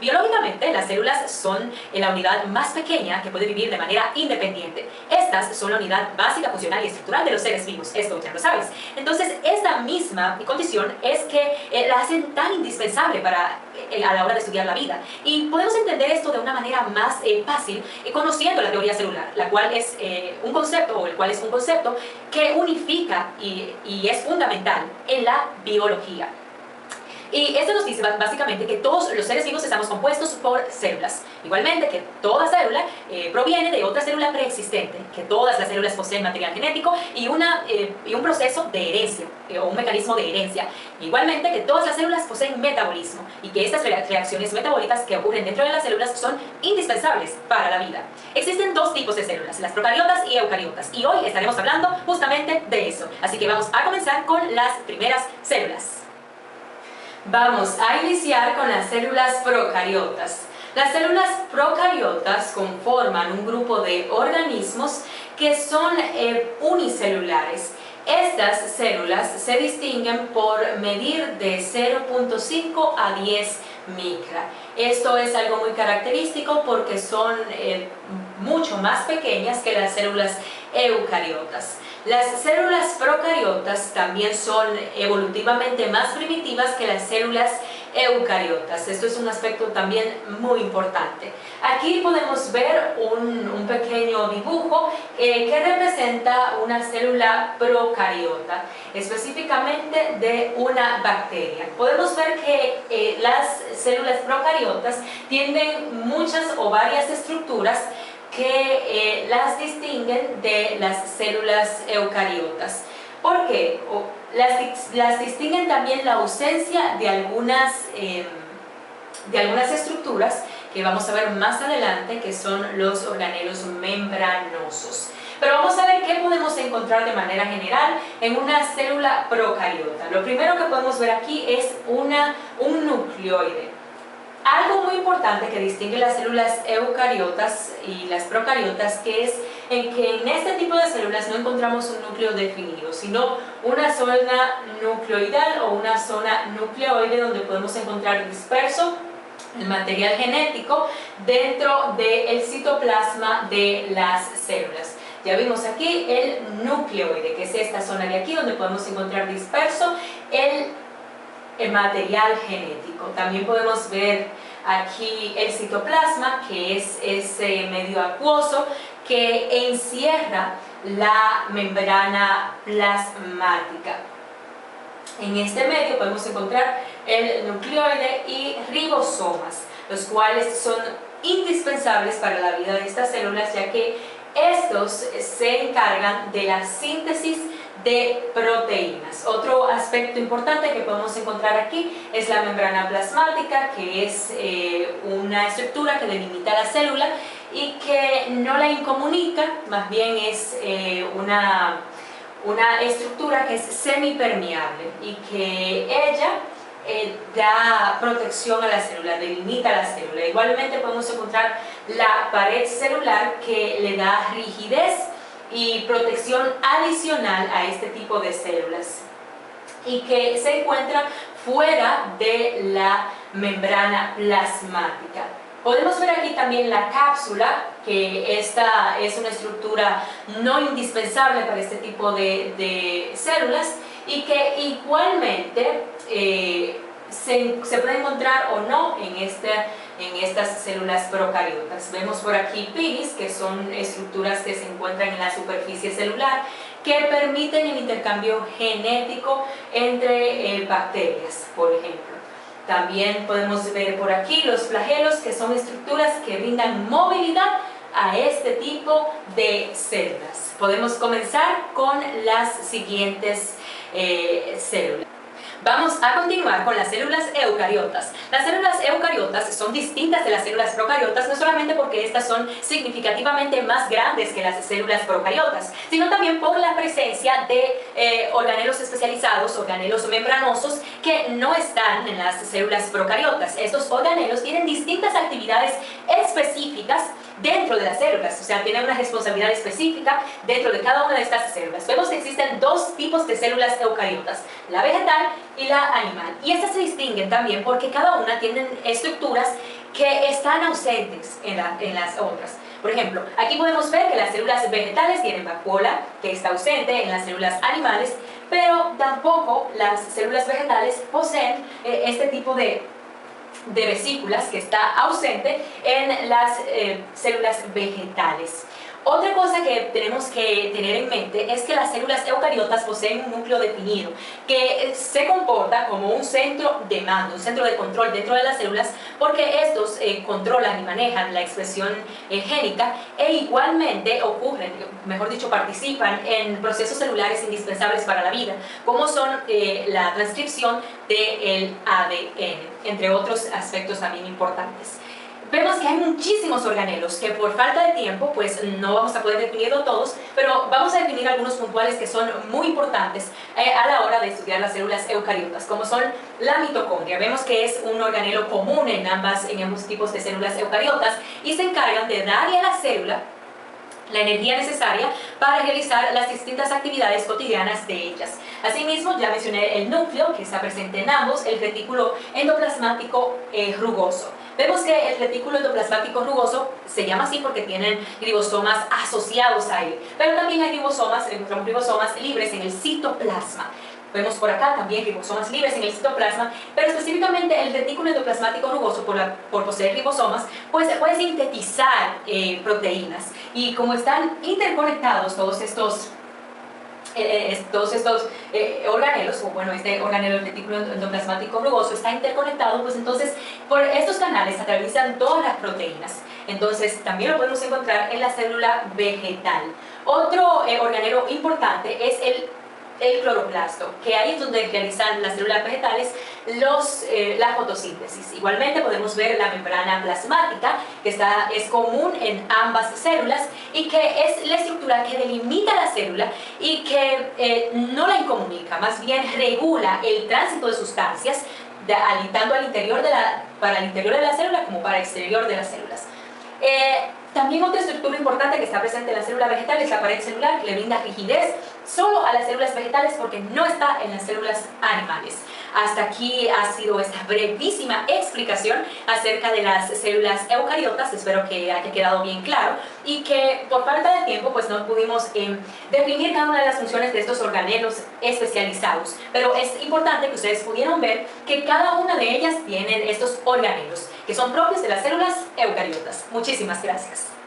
Biológicamente, las células son la unidad más pequeña que puede vivir de manera independiente. Estas son la unidad básica, funcional y estructural de los seres vivos. Esto ya lo sabes. Entonces, esta misma condición es que la hacen tan indispensable a la hora de estudiar la vida. Y podemos entender esto de una manera más fácil conociendo la teoría celular, la cual es un concepto que unifica y es fundamental en la biología. Y esto nos dice básicamente que todos los seres vivos estamos compuestos por células. Igualmente que toda célula proviene de otra célula preexistente, que todas las células poseen material genético y un proceso de herencia, o un mecanismo de herencia. Igualmente que todas las células poseen metabolismo y que estas reacciones metabólicas que ocurren dentro de las células son indispensables para la vida. Existen dos tipos de células, las procariotas y eucariotas, y hoy estaremos hablando justamente de eso. Así que vamos a comenzar con las primeras células. Vamos a iniciar con las células procariotas. Las células procariotas conforman un grupo de organismos que son unicelulares. Estas células se distinguen por medir de 0.5 a 10 micra. Esto es algo muy característico porque son mucho más pequeñas que las células eucariotas. Las células procariotas también son evolutivamente más primitivas que las células eucariotas. Esto es un aspecto también muy importante. Aquí podemos ver un pequeño dibujo que representa una célula procariota, específicamente de una bacteria. Podemos ver que las células procariotas tienen muchas o varias estructuras que las distinguen de las células eucariotas. ¿Por qué? Las distinguen también la ausencia de algunas estructuras que vamos a ver más adelante, que son los organelos membranosos. Pero vamos a ver qué podemos encontrar de manera general en una célula procariota. Lo primero que podemos ver aquí es un nucleoide. Algo muy importante que distingue las células eucariotas y las procariotas es que en este tipo de células no encontramos un núcleo definido, sino una zona nucleoidal o una zona nucleoide donde podemos encontrar disperso el material genético dentro del citoplasma de las células. Ya vimos aquí el nucleoide, que es esta zona de aquí donde podemos encontrar disperso el material genético. También podemos ver aquí el citoplasma, que es ese medio acuoso que encierra la membrana plasmática. En este medio podemos encontrar el nucleoide y ribosomas, los cuales son indispensables para la vida de estas células, ya que estos se encargan de la síntesis de proteínas. Otro aspecto importante que podemos encontrar aquí es la membrana plasmática, que es una estructura que delimita la célula y que no la incomunica, más bien es una estructura que es semipermeable y que ella da protección a la célula, delimita la célula. Igualmente podemos encontrar la pared celular que le da rigidez y protección adicional a este tipo de células y que se encuentra fuera de la membrana plasmática. Podemos ver aquí también la cápsula, que esta es una estructura no indispensable para este tipo de células y que igualmente se puede encontrar o no en estas células procariotas. Vemos por aquí pigis, que son estructuras que se encuentran en la superficie celular, que permiten el intercambio genético entre bacterias, por ejemplo. También podemos ver por aquí los flagelos, que son estructuras que brindan movilidad a este tipo de células. Podemos comenzar con las siguientes células. Vamos a continuar con las células eucariotas. Las células eucariotas son distintas de las células procariotas, no solamente porque estas son significativamente más grandes que las células procariotas, sino también por la presencia de organelos especializados, organelos membranosos, que no están en las células procariotas. Estos organelos tienen distintas actividades específicas dentro de las células, o sea, tienen una responsabilidad específica dentro de cada una de estas células. Vemos que existen dos tipos de células eucariotas, la vegetal y la animal, y estas se distinguen también porque cada una tienen estructuras que están ausentes en las otras. Por ejemplo, aquí podemos ver que las células vegetales tienen vacuola, que está ausente en las células animales, pero tampoco las células vegetales poseen este tipo de vesículas, que está ausente en las células vegetales. Otra cosa que tenemos que tener en mente es que las células eucariotas poseen un núcleo definido que se comporta como un centro de mando, un centro de control dentro de las células, porque estos controlan y manejan la expresión génica e igualmente ocurren, mejor dicho, participan en procesos celulares indispensables para la vida, como son la transcripción del ADN, entre otros aspectos también importantes. Vemos que hay muchísimos organelos que por falta de tiempo pues no vamos a poder definirlo todos, pero vamos a definir algunos puntuales que son muy importantes a la hora de estudiar las células eucariotas, como son la mitocondria. Vemos que es un organelo común en ambos tipos de células eucariotas y se encargan de darle a la célula la energía necesaria para realizar las distintas actividades cotidianas de ellas. Asimismo, ya mencioné el núcleo, que está presente en ambos, el retículo endoplasmático rugoso. Vemos que el retículo endoplasmático rugoso se llama así porque tienen ribosomas asociados a él, pero también hay ribosomas libres en el citoplasma. Vemos por acá también ribosomas libres en el citoplasma, pero específicamente el retículo endoplasmático rugoso, por poseer ribosomas, pues puede sintetizar proteínas. Y como están interconectados todos estos organelos, o bueno, este organelo del retículo endoplasmático rugoso está interconectado, pues entonces por estos canales atraviesan todas las proteínas. Entonces también lo podemos encontrar en la célula vegetal. Otro organelo importante es el cloroplasto, que ahí es donde realizan las células vegetales la fotosíntesis. Igualmente podemos ver la membrana plasmática, que es común en ambas células y que es la estructura que delimita la célula y que no la incomunica, más bien regula el tránsito de sustancias tanto para el interior de la célula como para el exterior de las células. También otra estructura importante que está presente en la célula vegetal es la pared celular, que le brinda rigidez solo a las células vegetales porque no está en las células animales. Hasta aquí ha sido esta brevísima explicación acerca de las células eucariotas. Espero que haya quedado bien claro y que por falta de tiempo pues no pudimos definir cada una de las funciones de estos organelos especializados, pero es importante que ustedes pudieron ver que cada una de ellas tienen estos organelos que son propios de las células eucariotas. Muchísimas gracias.